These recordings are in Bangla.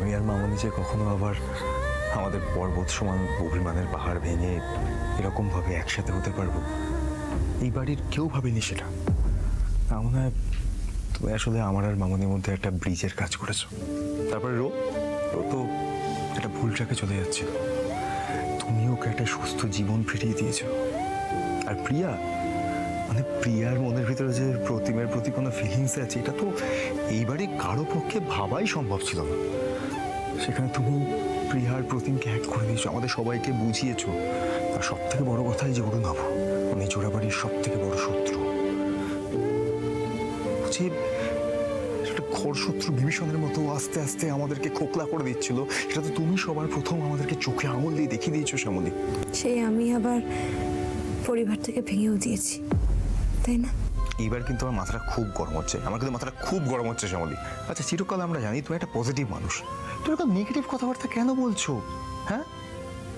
আমি আর মামনি যে কখনো আবার আমাদের পর্বত সমান অভিমানের পাহাড় ভেঙে এরকমভাবে একসাথে হতে পারবো, এই বাড়ির কেউ ভাবেনি সেটা। না মনে হয় তুমি আসলে আমার আর মামনির মধ্যে একটা ব্রিজের কাজ করেছো। তারপরে রো তো একটা ভুল ট্র্যাকে চলে যাচ্ছিল, তুমি ওকে একটা সুস্থ জীবন ফিরিয়ে দিয়েছো। আর প্রিয়া, মানে প্রিয়ার মনের ভিতরে যে প্রতিমের প্রতি কোনো ফিলিংস আছে, এটা তো এইবারে কারো পক্ষে ভাবাই সম্ভব ছিল না। সেখানে তুমি প্রিয়ার প্রতিমকে হ্যাক করে দিয়েছো, আমাদের সবাইকে বুঝিয়েছো। আর সব থেকে বড় কথাই যে অরুণাভ, মানে জোড়াবাড়ির সব থেকে বড় শত্রু, যে একটা ঘর শত্রু বিভীষণের মতো আস্তে আস্তে আমাদেরকে খোকলা করে দিচ্ছিল, সেটা তো তুমি সবার প্রথম আমাদেরকে চোখে আঙুল দিয়ে দেখিয়ে দিয়েছো শ্যামলী। সেই আমি আবার পরিবার থেকে ভেঙেও দিয়েছি, তাই না? এইবার কিন্তু আমার মাথাটা খুব গরম হচ্ছে, আমার কিন্তু মাথাটা খুব গরম হচ্ছে শ্যামলী। আচ্ছা, চিরকাল আমরা জানি তুমি একটা পজিটিভ মানুষ, তুমি এরকম নেগেটিভ কথাবার্তা কেন বলছো? হ্যাঁ,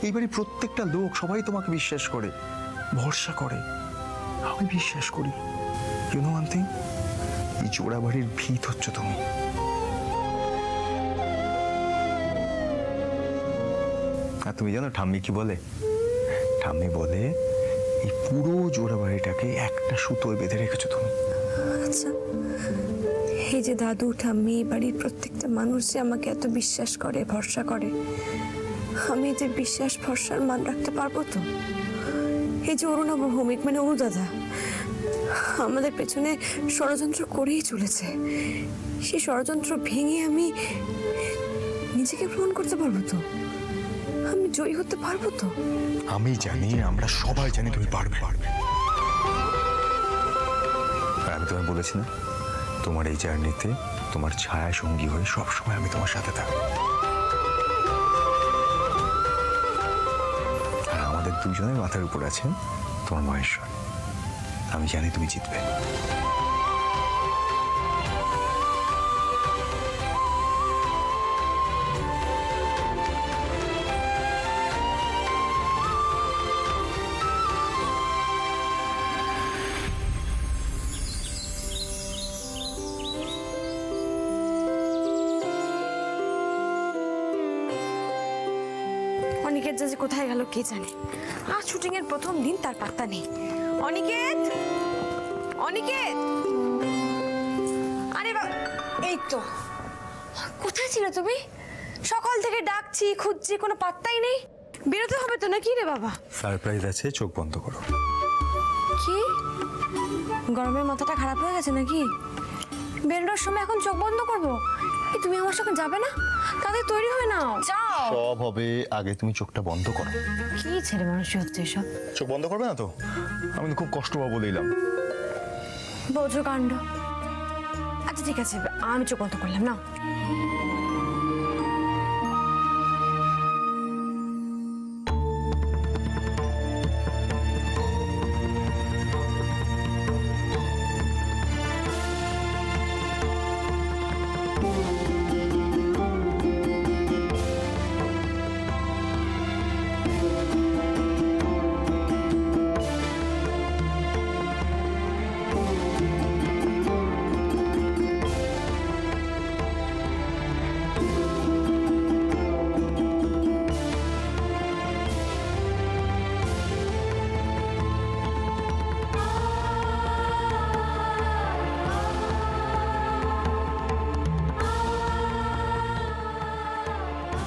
এইবারই প্রত্যেকটা লোক সবাই তোমাকে বিশ্বাস করে, ভরসা করে, আমি বিশ্বাস করি। ইউ নো ওয়ান থিং, এই জোড়াবাড়ির ভিত হচ্ছে তুমি। আর তুমি জানো ঠাম্মি কি বলে? ঠাম্মি বলে এই পুরো জোড়াবাড়িটাকে একটা সুতোয় বেঁধে রেখেছো তুমি। আচ্ছা, এই যে দাদু ঠাম্মি বাড়ির প্রত্যেকটা মানুষ যে আমাকে এত বিশ্বাস করে, ভরসা করে, আমি যে বিশ্বাস ভরসার মান রাখতে পারবো তো? এই যে অরুণাভ ভৌমিক, মানে অরু দাদা, আমাদের পেছনে ষড়যন্ত্র করেই চলেছে, সেই ষড়যন্ত্র ভেঙে আমি নিজেকে প্রমাণ করতে পারবো তো? আমি জয়ী হতে পারবো তো? আমি জানি, আমরা সবাই জানি তুমি পারবে। আর আমি তোমায় বলেছি না, তোমার এই জার্নিতে তোমার ছায়া সঙ্গী হয়ে সবসময় আমি তোমার সাথে থাকবো। আর আমাদের দুজনের মাথার উপর আছেন তোমার মহেশ্বর। আমি জানি তুমি জিতবে। অনিকেত যে কোথায় গেল কে জানে। আজ শুটিং এর প্রথম দিন, তার পাত্তা নেই। অনিকেত, অনিকেত, আরে এই তো, কোথায় ছিলে তুমি? সকাল থেকে ডাকছি, খুঁজছি, কোনো পাত্তাই নেই। বেরোতে হবে তো নাকি রে বাবা? সারপ্রাইজ আছে, চোখ বন্ধ করো। কি গরমের মাথাটা খারাপ হয়ে গেছে নাকি? বেরোনোর সময় এখন চোখ বন্ধ করবো? এই তুমি আমার সঙ্গে যাবে না? তাদের তৈরি হয়ে নাও, যাও। সব হবে, আগে তুমি চোখটা বন্ধ করো। কি ছেলে মানুষ হচ্ছে এসব? চোখ বন্ধ করবে না তো? আমি তো খুব কষ্ট পাবো বলে দিলাম। বোঝো কাণ্ড। আচ্ছা ঠিক আছে, আমি চোখ বন্ধ করলাম না।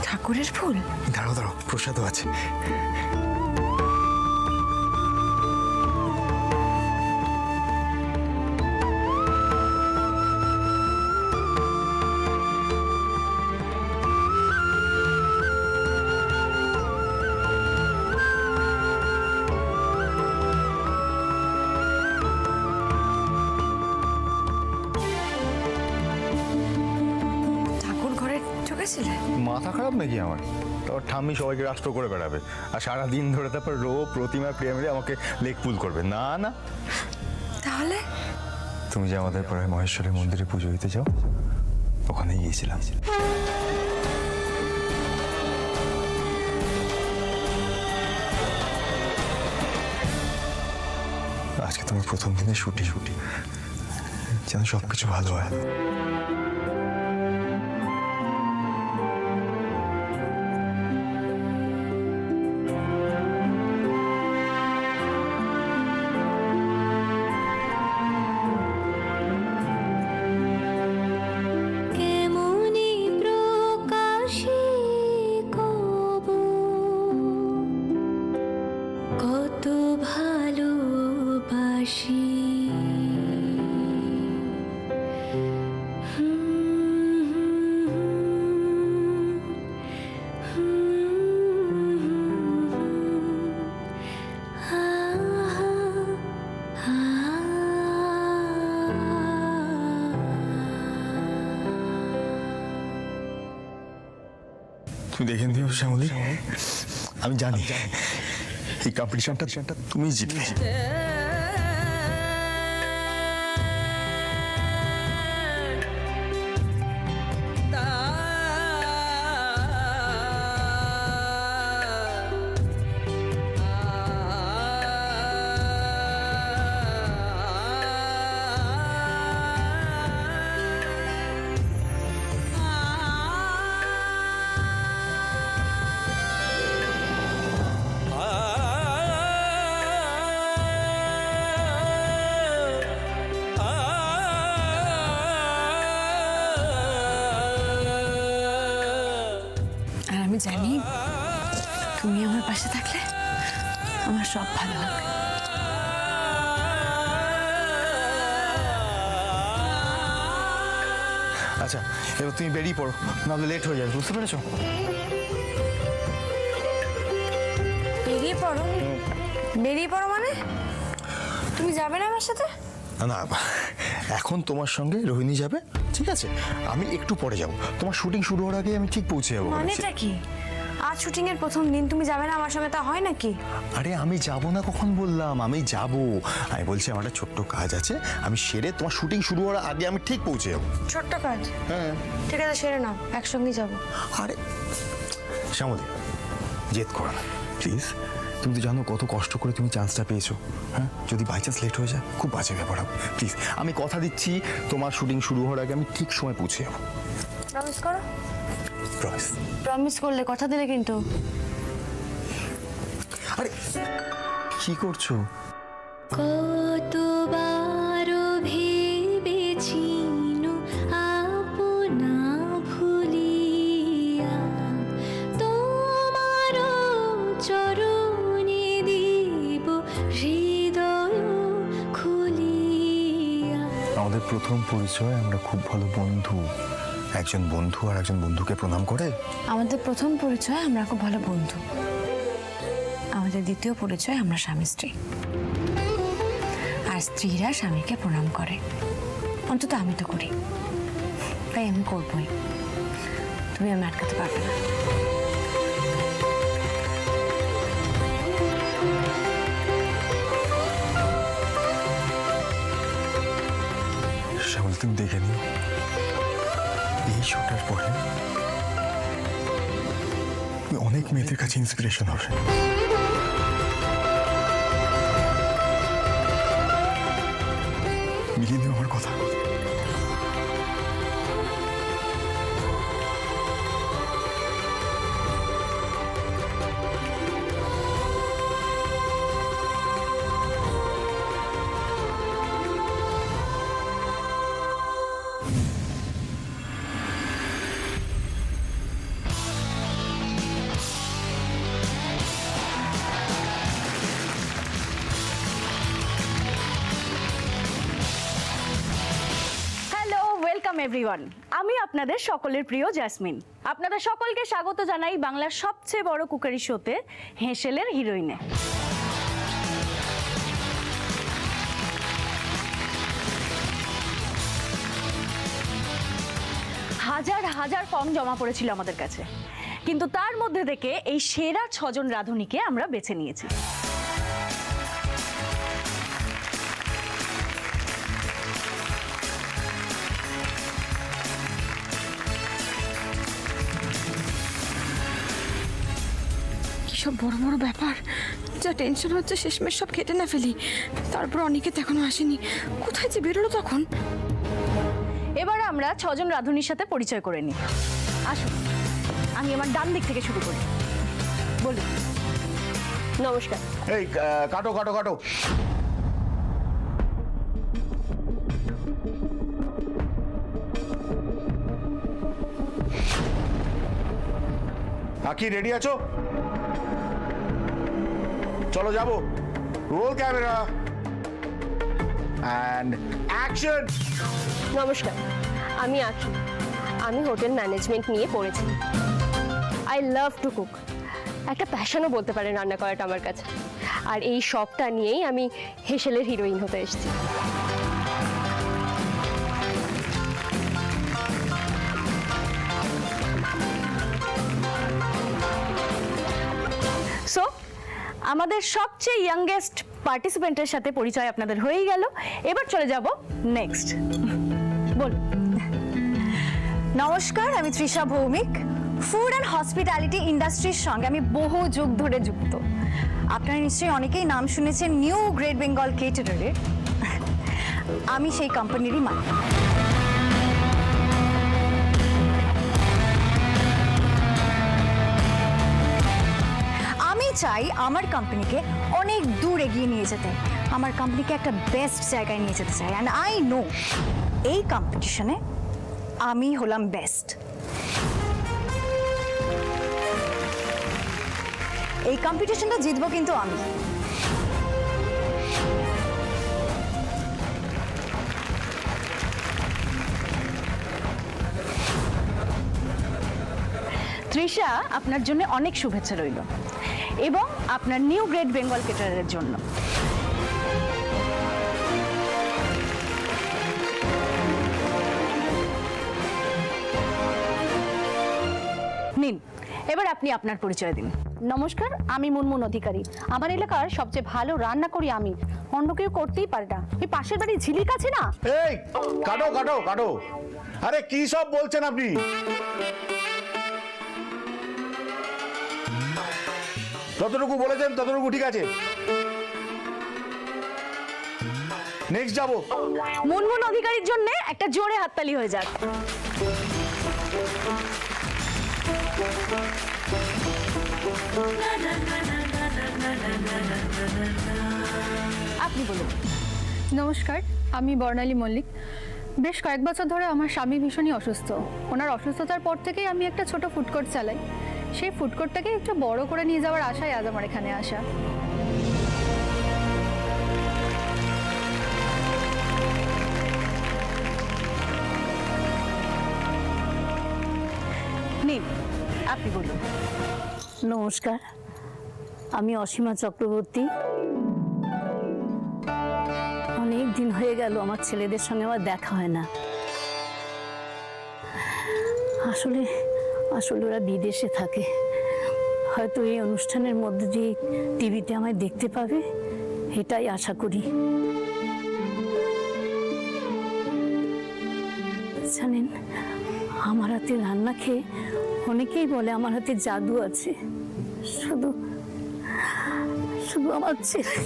ঠাকুরের ফুল? দাঁড়াও দাঁড়াও, প্রসাদও আছে। ঠাকুর ঘরে ঢুকেছিলে? মাথা খারাপ নাকি আমার? তারপর ঠাম্মি সবাইকে রাষ্ট্র করে বেড়াবে, আর সারাদিন ধরে তারপর প্রতিমা প্রিয়া মিলে আমাকে লেগ পুল করবে। না না, তাহলে তুমি যে আমাদের পাড়ায় মহেশ্বরের মন্দিরে পুজো দিতে যাও, ওখানেই গিয়েছিলাম। আজকে তোমার প্রথম দিনে শুটি যেন সবকিছু ভালো হয়। তুমি দেখে নিও শ্যামলী, আমি জানি এই কম্পিটিশনটা তুমি জিতবে। আর আমি জানি তুমি আমার পাশে থাকলে আমার সব ভালো হবে। আচ্ছা, এবার তুমি বেরিয়ে পড়ো, নাহলে লেট হয়ে যাবে, বুঝতে পেরেছো? বেরিয়ে পড়ো? বেরিয়ে পড়ো মানে তুমি যাবে না আমার সাথে? না, এখন তোমার সঙ্গে রোহিণী যাবে, ঠিক আছে? আমি একটু পরে যাব, তোমার শুটিং শুরু হওয়ার আগে আমি ঠিক পৌঁছে যাবো। মানেটা কি? আজ শুটিং এর প্রথম দিন, তুমি যাবে না আমার সঙ্গে, তা হয় নাকি? আরে আমি যাব না কখন বললাম, আমি যাব। আমি বলছি আমার একটা ছোট্ট কাজ আছে, আমি সেরে তোমার শুটিং শুরু হওয়ার আগে আমি ঠিক পৌঁছে যাবো। ছোট্ট কাজ? হ্যাঁ। ঠিক আছে, সেরে নাও, একসঙ্গেই যাবো। আরে শ্যামলী, জেদ করো না প্লিজ। তুমি তো জানো কত কষ্ট করে তুমি চান্সটা পেয়েছো। হ্যাঁ, যদি বাই চান্স লেট হয়ে যায় খুব বাজে ব্যাপার হবে। প্লিজ, আমি কথা দিচ্ছি তোমার শুটিং শুরু হওয়ার আগে আমি ঠিক সময় পৌঁছে যাবো। প্রমিস করো। প্রমিস। প্রমিস করলে, কথা দিলে কিন্তু। আরে কি করছো? কতবার ভেবেছি আপনা ভুলিয়া তোমার চরণে দিব হৃদয় খুলিয়া। আমাদের প্রথম পরিচয়, আমরা খুব ভালো বন্ধু। একজন বন্ধু আর একজন বন্ধুকে প্রণাম করে। আমাদের প্রথম পরিচয়, আমরা খুব ভালো বন্ধু। আমাদের দ্বিতীয় পরিচয়, আমরা স্বামী স্ত্রী। আর স্ত্রীরা স্বামীকে প্রণাম করে, অন্তত আমি তো করি, তাই আমি করবই। তুমি আমি আটকাতে পারবে না। শ্যামল, তুমি দেখে নিও, এই শোটার পরে তুমি অনেক মেয়েদের কাছে ইন্সপিরেশন হবে। মিলিয়ে নিও আমার কথা। ওয়েলকাম এভরিওয়ান, আমি আপনাদের সকলের প্রিয় জেসমিন। আপনাদের সকলকে স্বাগত জানাই বাংলার সবচেয়ে বড় কুকারি শোতে হেঁসেলের হিরোইনে। হাজার হাজার ফর্ম জমা পড়েছিল আমাদের কাছে, কিন্তু তার মধ্যে থেকে এই সেরা 6 জন রাঁধুনিকে আমরা বেছে নিয়েছি। সব বড় বড় ব্যাপার, যা টেনশন হচ্ছে শেষমেশ সব কেটে না ফেলি। তারপর অনেকে এখনো আসেনি, কোথায় যে বেরোলো তখন। এবার আমরা 6 জন রাঁধুনির সাথে পরিচয় করে নিই। আসুন, আমি আমার ডান দিক থেকে শুরু করি। বলুন। নমস্কার। এই কাটো কাটো কাটো। আকি রেডি আছো? চলো যাবো। Roll camera and action. নমস্কার, আমি আঁখি। আমি হোটেল ম্যানেজমেন্ট নিয়ে পড়েছি। I love to cook. একটা প্যাশনও বলতে পারেন রান্না করাটা আমার কাছে। আর এই শখটা নিয়েই আমি হেসেলের হিরোইন হতে এসেছি। আমাদের সবচেয়ে ইয়াংগেস্ট পার্টিসিপেন্টের সাথে পরিচয় আপনাদের হয়েই গেল। এবার চলে যাব নেক্সট। বল। নমস্কার, আমি Trisha Bhowmik. Food and hospitality ইন্ডাস্ট্রির সঙ্গে আমি বহু যুগ ধরে যুক্ত। আপনারা নিশ্চয়ই অনেকেই নাম শুনেছেন নিউ গ্রেট বেঙ্গল কেটারারের। আমি সেই কোম্পানিরই মালিক। আমি চাই আমার কোম্পানিকে অনেক দূর এগিয়ে নিয়ে যেতে, আমার কোম্পানিকে একটা বেস্ট জায়গায় নিয়ে যেতে চাই। অ্যান্ড আই নো এই কম্পিটিশনে আমি হলাম বেস্ট। এই কম্পিটিশনটা জিতবো কিন্তু আমি। তৃষা, আপনার জন্য অনেক শুভেচ্ছা রইল এবং আপনার নিউ গ্রেট বেঙ্গল কেটারারের জন্য। নিন, এবার আপনি আপনার পরিচয় দিন। নমস্কার, আমি মুনমুন অধিকারী। আমার এলাকার সবচেয়ে ভালো রান্না করি আমি, অন্য কেউ করতেই পারে না। ওই পাশের বাড়ি ঝিলিক আছে না? এই কাটো কাটো কাটো, আরে কি সব বলছেন আপনি? যতটুকু বলেছেন ততটুকু ঠিক আছে। নেক্সট যাবো। মুনমুন অধিকারীর জন্য একটা জোরে হাততালি হয়ে যাক। আপনি বলুন। নমস্কার, আমি বর্ণালী মল্লিক। বেশ কয়েক বছর ধরে আমার স্বামী ভীষণই অসুস্থ। ওনার অসুস্থতার পর থেকেই আমি একটা ছোট ফুড কোর্ট চালাই। সেই ফুড কোর্টটাকে একটু বড় করে নিয়ে যাওয়ার আশায় আজ আমার এখানে আসা। নিন, আপনি বলুন। নমস্কার, আমি অসীমা চক্রবর্তী। অনেক দিন হয়ে গেল আমার ছেলেদের সঙ্গে আমার দেখা হয় না। আসলে ওরা বিদেশে থাকে। হয়তো এই অনুষ্ঠানের মধ্যে দিয়ে টিভিতে আমায় দেখতে পাবে, এটাই আশা করি। জানেন, আমার হাতে রান্না খেয়ে অনেকেই বলে আমার হাতে জাদু আছে। শুধু আমার ছেলে।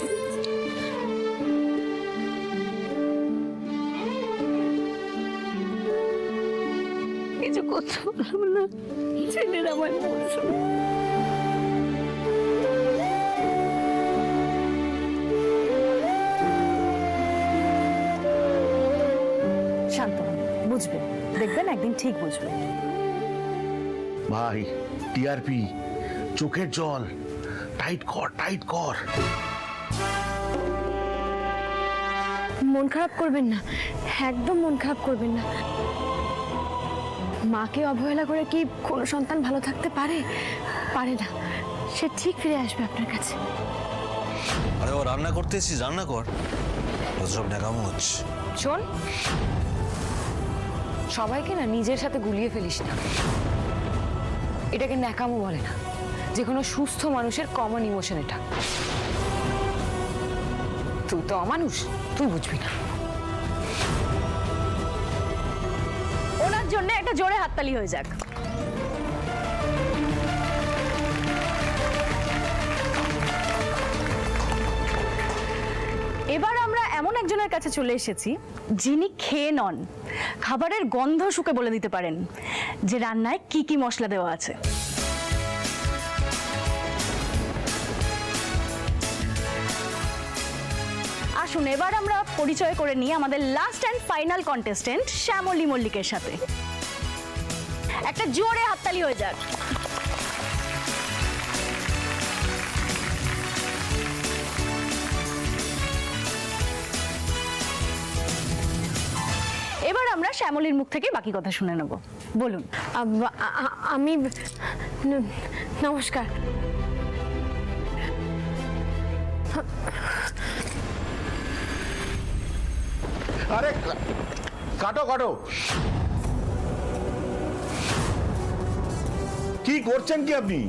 কিছু কথা বললাম না, ছেলের আমার শান্ত হন, বুঝবেন, দেখবেন একদিন ঠিক বুঝবেন। ভাই, টিআরপি, চোখের জল, টাইট কর টাইট কর। মন খারাপ করবেন না, একদম মন খারাপ করবেন না। মাকে অবহেলা করে কি কোনো সন্তান ভালো থাকতে পারে? পারে না। সে ঠিক ফিরে আসবে আপনার কাছে। আরে ও রান্না করতে এসেছিস, রান্না কর। সব ন্যাকামো হচ্ছে। শোন, সবাইকে না নিজের সাথে গুলিয়ে ফেলিস না। এটাকে ন্যাকামো বলে না, যে কোনো সুস্থ মানুষের কমন ইমোশন এটা। তুই তো অমানুষ, তুই বুঝবি না। ওনার জন্য একটা জোরে হাততালি হয়ে যাক। এবার আমরা এমন একজনের কাছে চলে এসেছি যিনি খেয়ে নন, খাবারের গন্ধ শুকে বলে দিতে পারেন যে রান্নায় কি কি মশলা দেওয়া আছে। আসুন এবার আমরা পরিচয় করে নিই আমাদের last and final contestant Shyamali মল্লিকের সাথে। একটা জোরে হাততালি হয়ে যাক। এবার আমরা শ্যামলীর মুখ থেকে বাকি কথা শুনে নেব। বলুন। আমি নমস্কার। আরে কাটো কাটো, কি করছেন কি আপনি?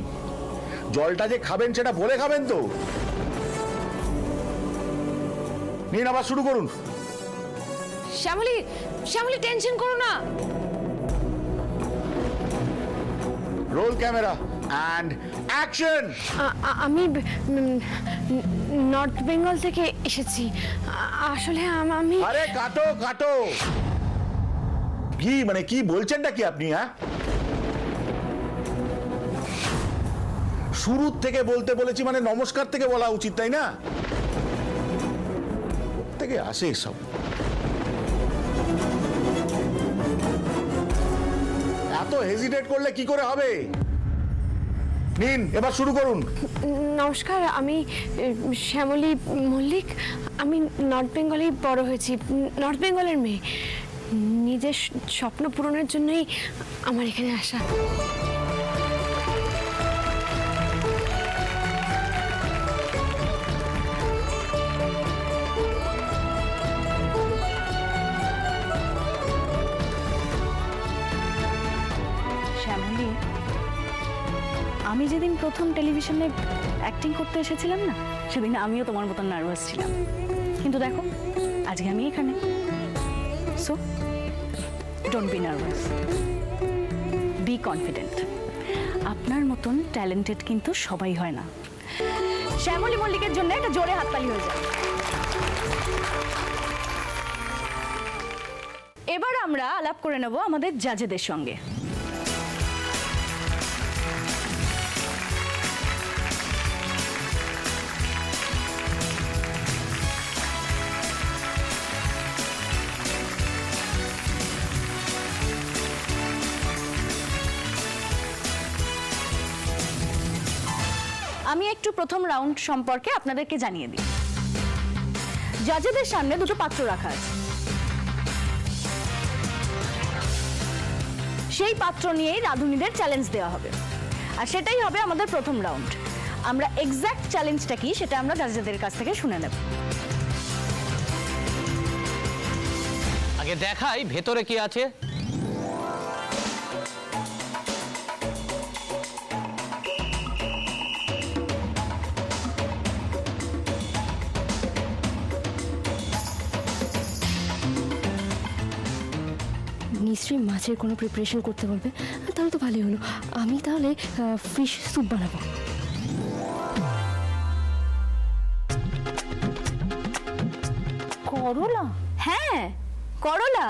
জলটা যে খাবেন সেটা বলে খাবেন তো। নিন আবার শুরু করুন। শ্যামলী, শ্যামলী টেনশন করো না। Roll camera and action. আমি নর্থ বেঙ্গল থেকে এসেছি। আসলে আমি আরে কাটো কাটো। কি মানে কি বলছেনটা কি আপনি? হ্যাঁ, শুরু থেকে বলতে বলেছি মানে নমস্কার থেকে বলা উচিত, তাই না? থেকে আসে সব। এত হেজিটেট করলে কি করে হবে? নিন এবার শুরু করুন। নমস্কার, আমি শ্যামলী মল্লিক। আমি নর্থ বেঙ্গলেই বড় হয়েছি, নর্থ বেঙ্গলের মেয়ে। নিজের স্বপ্ন পূরণের জন্যই আমার এখানে আসা। শ্যামলী, আমি যেদিন প্রথম টেলিভিশনে অ্যাক্টিং করতে এসেছিলাম না, সেদিন আমিও তোমার মতন নার্ভাস ছিলাম। কিন্তু দেখো আজকে আমি এখানে। So don't be nervous, be confident. আপনার মতন ট্যালেন্টেড কিন্তু সবাই হয় না। শ্যামলী মল্লিকের জন্য একটা জোরে হাততালি হয়ে যায়। এবার আমরা আলাপ করে নেব আমাদের জাজেদের সঙ্গে। আমি একটু প্রথম রাউন্ড সম্পর্কে আপনাদেরকে জানিয়ে দিই। জাজেদের সামনে দুটো পাত্র রাখা আছে। সেই পাত্র নিয়েই রাঁধুনিদের চ্যালেঞ্জ দেওয়া হবে, আর সেটাই হবে আমাদের প্রথম রাউন্ড। আমরা এক্স্যাক্ট চ্যালেঞ্জটা কি সেটা আমরা জাজেদের কাছ থেকে শুনে নেব। আগে দেখাই ভেতরে কি আছে। নিশ্চয়ই মাছের কোনো প্রিপারেশন করতে বলবে, তাহলে তো ভালোই হলো। আমি তাহলে ফিশ স্যুপ বানাবো। করলা? হ্যাঁ, করলা।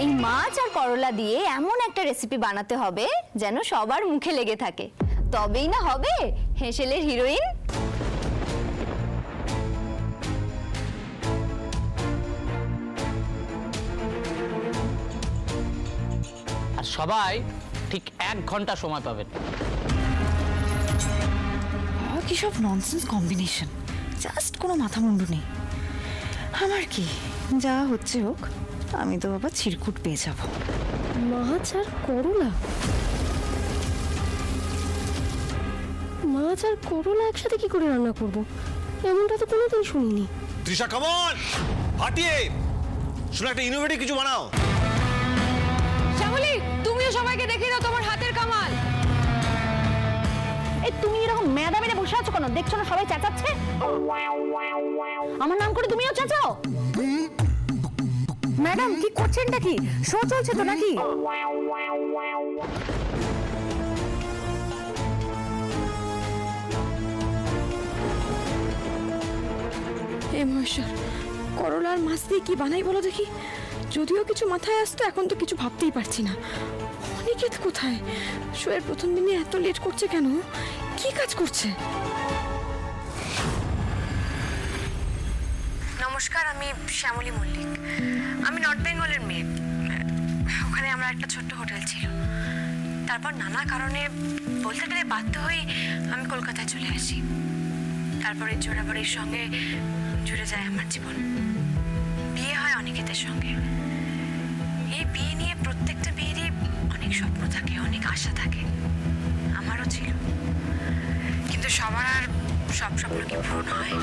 এই মাছ আর করলা দিয়ে এমন একটা রেসিপি বানাতে হবে যেন সবার মুখে লেগে থাকে, তবেই না হবে হেসেলের হিরোইন। আর সবাই ঠিক 1 ঘন্টা সময় পাবেন। কি সব ননসেন্স কম্বিনেশন, জাস্ট কোনো মাথা মুন্ডু নেই। আমার কি যা হচ্ছে হোক, আমি তো বাবা চিরকুট পেয়ে যাব। মাছ আর করলা? মাছ আর করলা একসাথে কি করে রান্না করব? এমনটা তো কোনোদিন শুনিনি। তৃষা কামন ফাটিয়ে শুনে একটা ইনোভেটিভ কিছু বানাও। শ্যামলী, তুমিও সবাইকে দেখিয়ে দাও তোমার হাতের কামাল। এই তুমি এরকম মেয়াদা মেরে বসে আছো কেন? দেখছো না সবাই চেঁচাচ্ছে? আমার নাম করে তুমিও চেঁচাও? ম্যাডাম কি করছেনটা কি? শো চলছে তো নাকি? হে মহেশ্বর, করলা আর মাছ দিয়ে কি বানাই বলো দেখি। যদিও কিছু মাথায় আসতো, এখন তো কিছু ভাবতেই পারছি না। অনিকেত কোথায়? শোয়ের প্রথম দিনে এত লেট করছে কেন? কি কাজ করছে? নমস্কার, আমি শ্যামলী মল্লিক। আমি নর্থ বেঙ্গলের মেয়ে। ওখানে আমার একটা ছোট্ট হোটেল ছিল। তারপর নানা কারণে, বলতে গেলে বাধ্য হয়ে আমি কলকাতায় চলে আসি। তারপরে জোড়াবাড়ির সঙ্গে জুড়ে যায় আমার জীবন। বিয়ে হয় অনিকেতের সঙ্গে। এই বিয়ে নিয়ে প্রত্যেকটা বিয়েরই অনেক স্বপ্ন থাকে, অনেক আশা থাকে। আমারও ছিল, কিন্তু সবার আর সব স্বপ্ন কি পূরণ হয়?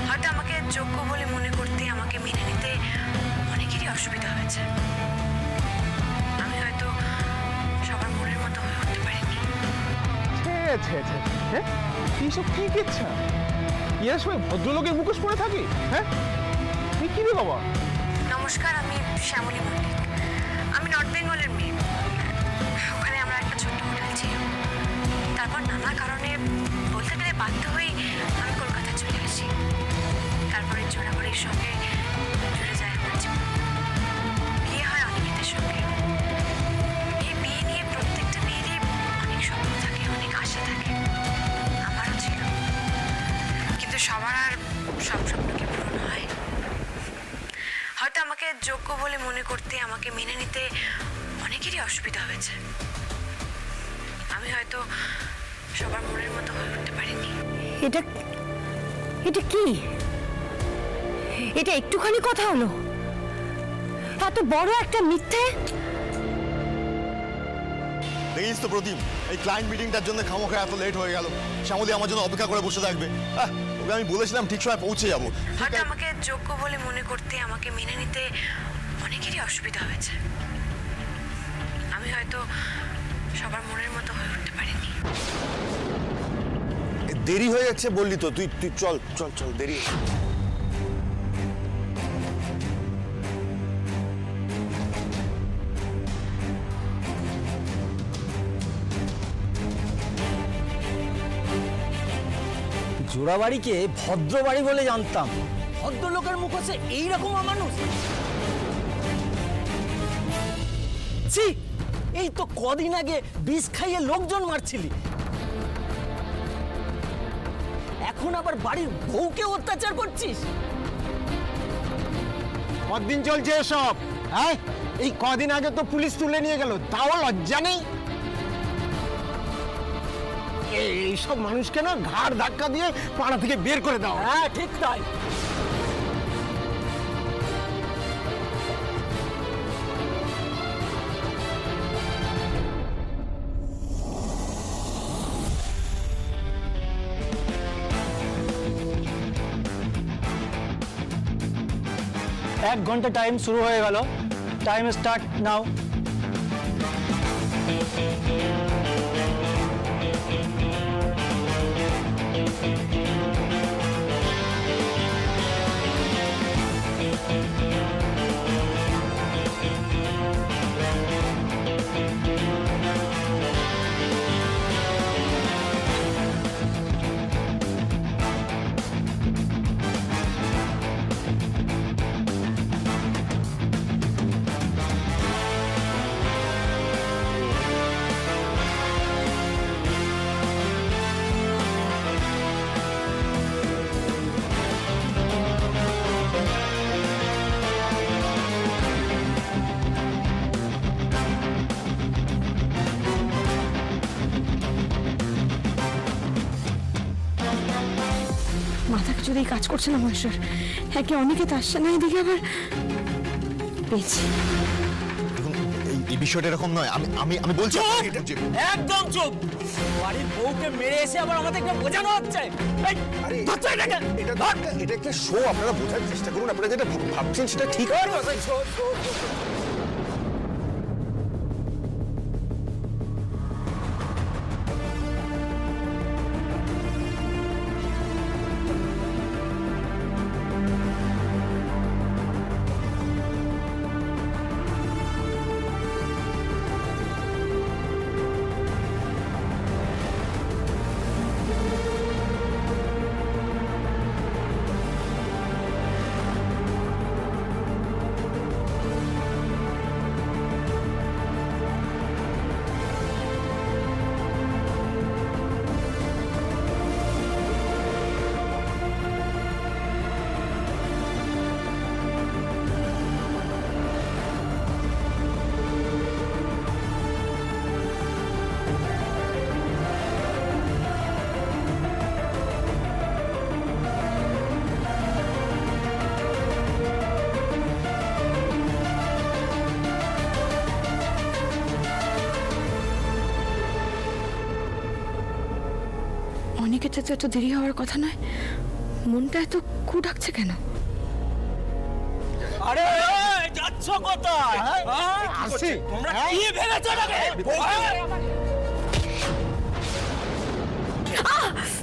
হয়তো আমাকে যোগ্য বলে মনে করতে, আমাকে মেনে নিতে অনেকেরই অসুবিধা হয়েছে। হ্যাঁ এইসব কি কেচ্ছা? এরা সবাই ভদ্রলোকের মুখোশ পরে থাকে। হ্যাঁ কি রে বাবা? নমস্কার, আমি শ্যামলী মল্লিক। আমি নর্থ বেঙ্গলের মেয়ে। ওখানে আমরা একটা ছোট্ট হোটেল ছিল। তারপর নানা কারণে বলতে গেলে বাধ্য হয়ে আমি কলকাতায় চলে আসি। তারপরে জোড়াবাড়ির সঙ্গে জুড়ে যায় আমার জীবন। বিয়ে হয় অনিকেতের সঙ্গে। এই বিয়ে নিয়ে প্রত্যেকটা মেয়েরই অনেক স্বপ্ন থাকে, অনেক আশা থাকে। আমারও ছিল, কিন্তু সবার আর সব স্বপ্নকে পূরণ হয়। হয়তো আমাকে যোগ্য বলে মনে করতে, আমাকে মেনে নিতে অনেকেরই অসুবিধা হয়েছে। আমি হয়তো সবার মনের মতো হয়ে উঠতে পারিনি। এটা এটা কি? এটা একটুখানি কথা হলো? এত বড় একটা মিথ্যে! দেখিস তো প্রদীপ, এই ক্লায়েন্ট মিটিংটার জন্য খামোখা এত লেট হয়ে গেল। শ্যামলী আমার জন্য অপেক্ষা করে বসে থাকবে। ওকে আমি বলেছিলাম ঠিক সময় পৌঁছে যাবো। হয়তো আমাকে যোগ্য বলে মনে করতে, আমাকে মেনে নিতে অনেকেরই অসুবিধা হয়েছে। আমি হয়তো সবার মনের মতো হয়ে উঠতে পারিনি। দেরি হয়ে যাচ্ছে বললি তো, তুই তুই চল চল চল, দেরি। জোড়াবাড়িকে ভদ্র বাড়ি বলে জানতাম, ভদ্রলোকের মুখোশে এইরকম অমানুষ। ছি, এই তো কদিন আগে বিষ খাইয়ে লোকজন মারছিলি, এখন আবার বাড়ির বউকে অত্যাচার করছিস। কদিন চলছে এসব? হ্যাঁ, এই কদিন আগে তো পুলিশ তুলে নিয়ে গেল, তাও লজ্জা নেই? এইসব মানুষকে না ঘাড় ধাক্কা দিয়ে পাড়া থেকে বের করে দাও। হ্যাঁ ঠিক তাই। এক ঘন্টা টাইম শুরু হয়ে গেল। Time start now. মাথা কিছুতেই কাজ করছে না মহেশ্বর। একে অনেকে তার সামনে, এদিকে আবার পেয়েছি। এই বিষয়টা এরকম নয়। আমি আমি আমি বলছি একদম চুপ। বাড়ির বউকে মেরে এসে আবার আমাদেরকে বোঝানো হচ্ছে। এটা একটা শো, আপনারা বোঝার চেষ্টা করুন। আপনারা যেটা ভাবছেন সেটা ঠিক হয় না। অনেকেতে তো এত দেরি হওয়ার কথা নয়। মনটা এত কু ডাকছে কেন? আরে যাচ্ছ কোথায়? আসছি। তোমরা কি ভেবেছো নাকি? আহ